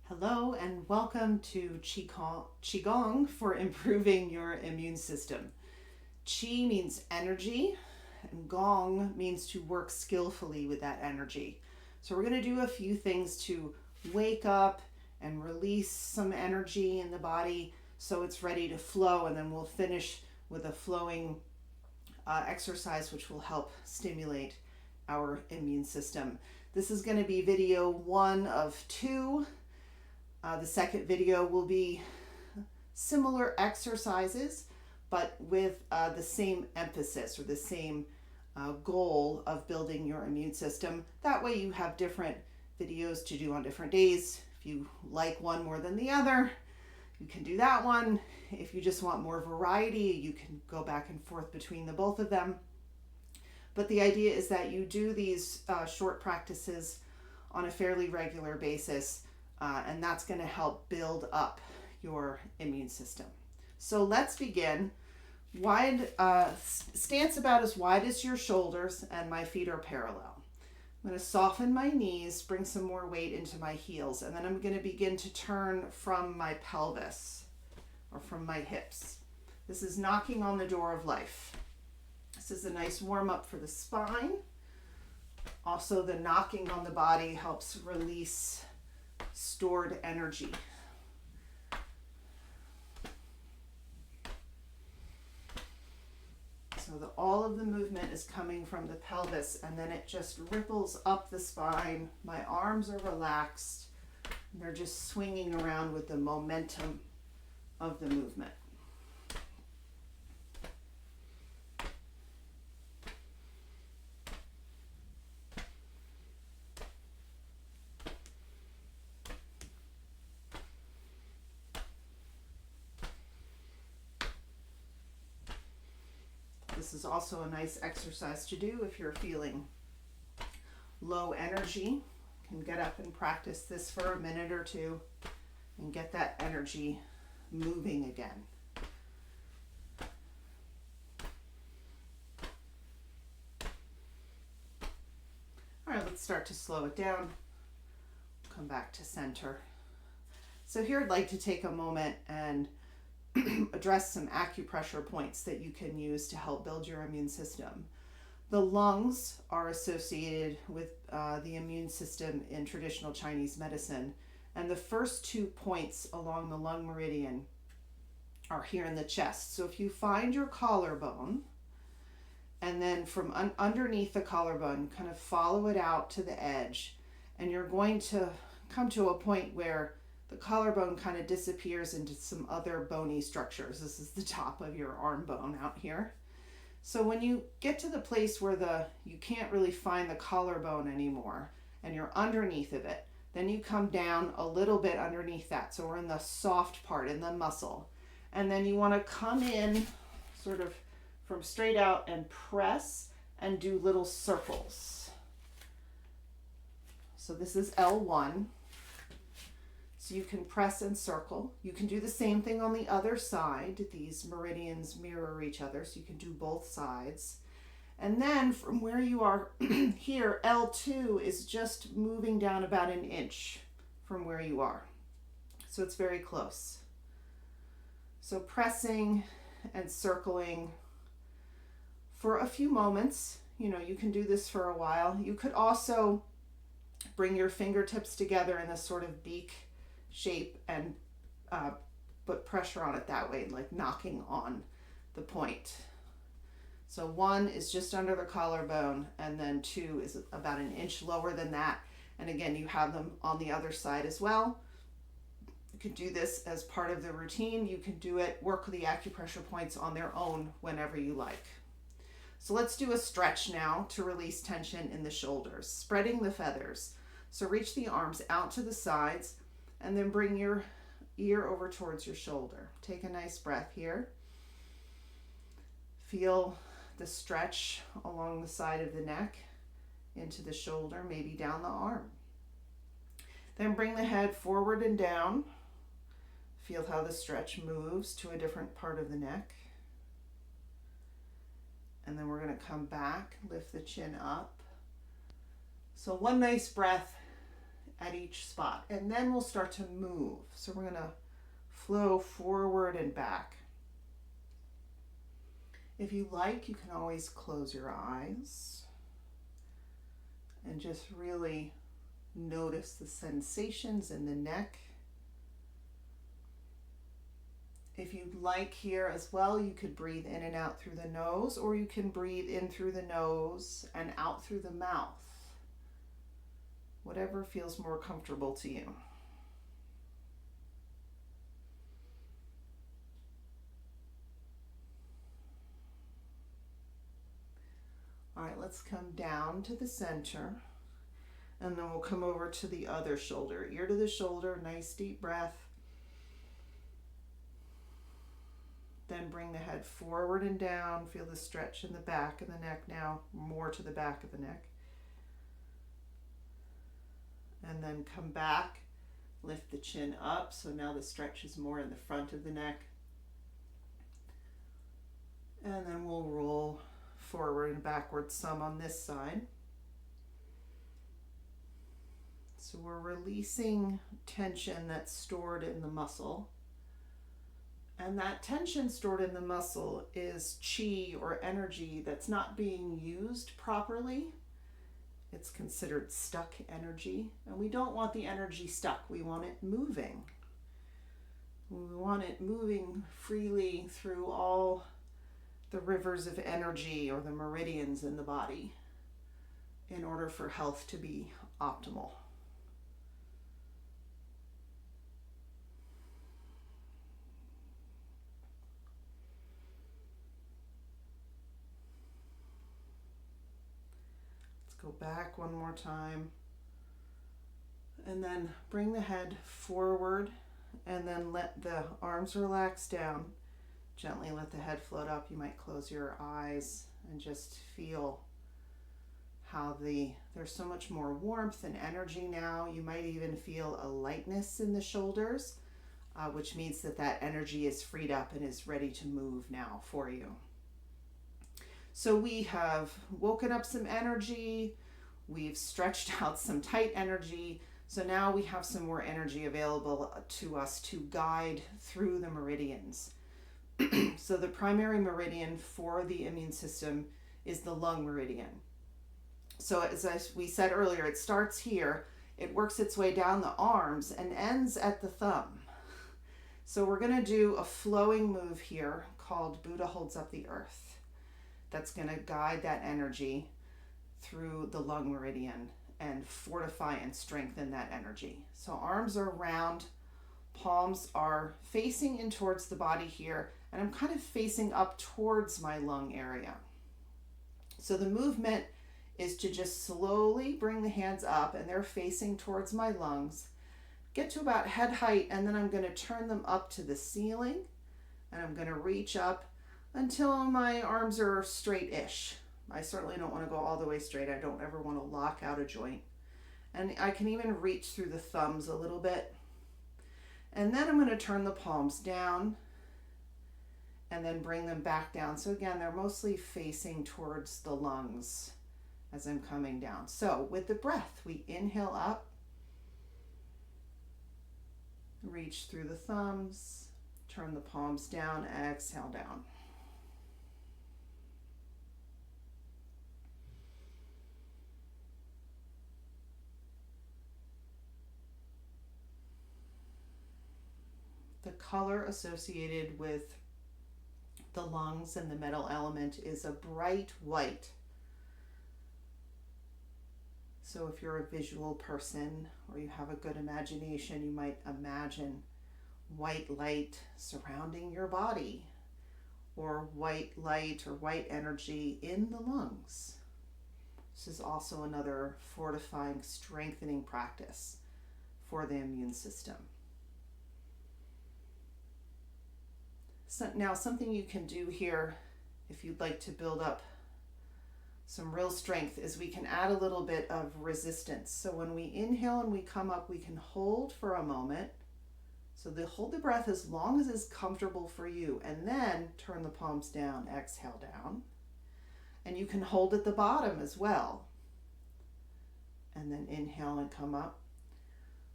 Hello and welcome to QiGong for improving your immune system. Qi means energy and Gong means to work skillfully with that energy. So we're going to do a few things to wake up and release some energy in the body so it's ready to flow, and then we'll finish with a flowing exercise which will help stimulate our immune system. This is going to be video 1 of 2. The second video will be similar exercises, but with the same emphasis or the same goal of building your immune system. That way you have different videos to do on different days. If you like one more than the other, you can do that one. If you just want more variety, you can go back and forth between the both of them. But the idea is that you do these short practices on a fairly regular basis. And that's going to help build up your immune system. So let's begin. Wide stance about as wide as your shoulders, and my feet are parallel. I'm going to soften my knees, bring some more weight into my heels, and then I'm going to begin to turn from my pelvis or from my hips. This is knocking on the door of life. This is a nice warm up for the spine. Also, the knocking on the body helps release stored energy. So all of the movement is coming from the pelvis, and then it just ripples up the spine. My arms are relaxed. They're just swinging around with the momentum of the movement. This is also a nice exercise to do if you're feeling low energy. You can get up and practice this for a minute or two and get that energy moving again. All right, let's start to slow it down. Come back to center. So here I'd like to take a moment and address some acupressure points that you can use to help build your immune system. The lungs are associated with the immune system in traditional Chinese medicine, and the first 2 points along the lung meridian are here in the chest. So if you find your collarbone, and then from underneath the collarbone, kind of follow it out to the edge, and you're going to come to a point where the collarbone kind of disappears into some other bony structures. This is the top of your arm bone out here. So when you get to the place where you can't really find the collarbone anymore and you're underneath of it, then you come down a little bit underneath that. So we're in the soft part, in the muscle. And then you want to come in sort of from straight out and press and do little circles. So this is L1. So you can press and circle. You can do the same thing on the other side. These meridians mirror each other, so you can do both sides. And then from where you are here, L2 is just moving down about an inch from where you are. So it's very close. So pressing and circling for a few moments. You can do this for a while. You could also bring your fingertips together in this sort of beak shape and put pressure on it that way, like knocking on the point. So 1 is just under the collarbone, and then 2 is about an inch lower than that. And again, you have them on the other side as well. You can do this as part of the routine. You can do it, work the acupressure points on their own whenever you like. So let's do a stretch now to release tension in the shoulders, spreading the feathers. So reach the arms out to the sides, and then bring your ear over towards your shoulder. Take a nice breath here. Feel the stretch along the side of the neck into the shoulder, maybe down the arm. Then bring the head forward and down. Feel how the stretch moves to a different part of the neck. And then we're going to come back, lift the chin up. So one nice breath at each spot. And then we'll start to move. So we're going to flow forward and back. If you like, you can always close your eyes and just really notice the sensations in the neck. If you'd like here as well, you could breathe in and out through the nose, or you can breathe in through the nose and out through the mouth. Whatever feels more comfortable to you. All right, let's come down to the center, and then we'll come over to the other shoulder. Ear to the shoulder, nice deep breath. Then bring the head forward and down. Feel the stretch in the back of the neck now, more to the back of the neck. And then come back, lift the chin up. So now the stretch is more in the front of the neck. And then we'll roll forward and backward some on this side. So we're releasing tension that's stored in the muscle. And that tension stored in the muscle is chi, or energy, that's not being used properly. It's considered stuck energy. And we don't want the energy stuck. We want it moving. We want it moving freely through all the rivers of energy, or the meridians in the body, in order for health to be optimal. Let's go back one more time. And then bring the head forward, and then let the arms relax down. Gently let the head float up. You might close your eyes and just feel how there's so much more warmth and energy now. You might even feel a lightness in the shoulders, which means that energy is freed up and is ready to move now for you. So we have woken up some energy. We've stretched out some tight energy. So now we have some more energy available to us to guide through the meridians. So the primary meridian for the immune system is the lung meridian. So as we said earlier, it starts here, it works its way down the arms and ends at the thumb. So we're going to do a flowing move here called Buddha holds up the earth. That's going to guide that energy through the lung meridian and fortify and strengthen that energy. So arms are round, palms are facing in towards the body here, and I'm kind of facing up towards my lung area. So the movement is to just slowly bring the hands up, and they're facing towards my lungs. Get to about head height, and then I'm going to turn them up to the ceiling, and I'm going to reach up until my arms are straight-ish. I certainly don't want to go all the way straight. I don't ever want to lock out a joint. And I can even reach through the thumbs a little bit. And then I'm going to turn the palms down and then bring them back down. So again, they're mostly facing towards the lungs as I'm coming down. So with the breath, we inhale up, reach through the thumbs, turn the palms down, exhale down. The color associated with the lungs and the metal element is a bright white. So if you're a visual person or you have a good imagination, you might imagine white light surrounding your body, or white light or white energy in the lungs. This is also another fortifying, strengthening practice for the immune system. So now something you can do here, if you'd like to build up some real strength, is we can add a little bit of resistance. So when we inhale and we come up, we can hold for a moment. So hold the breath as long as it's comfortable for you, and then turn the palms down, exhale down. And you can hold at the bottom as well. And then inhale and come up.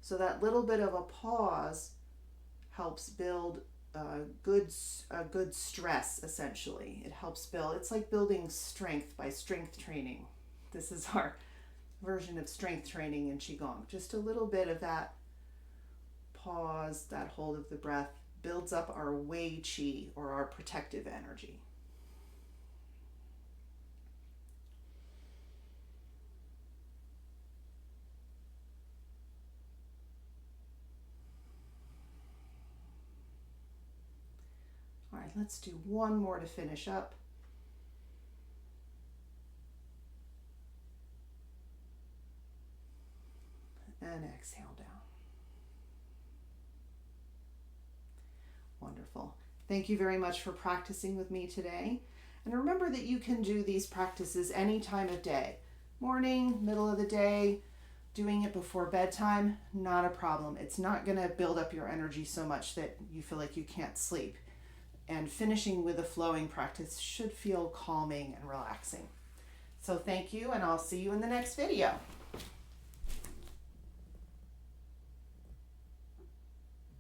So that little bit of a pause helps build a good stress, essentially. It helps build, it's like building strength by strength training. This is our version of strength training in Qigong. Just a little bit of that pause, that hold of the breath, builds up our Wei Qi, or our protective energy. All right, let's do one more to finish up. And exhale down. Wonderful. Thank you very much for practicing with me today. And remember that you can do these practices any time of day. Morning, middle of the day, doing it before bedtime, not a problem. It's not going to build up your energy so much that you feel like you can't sleep. And finishing with a flowing practice should feel calming and relaxing. So thank you, and I'll see you in the next video.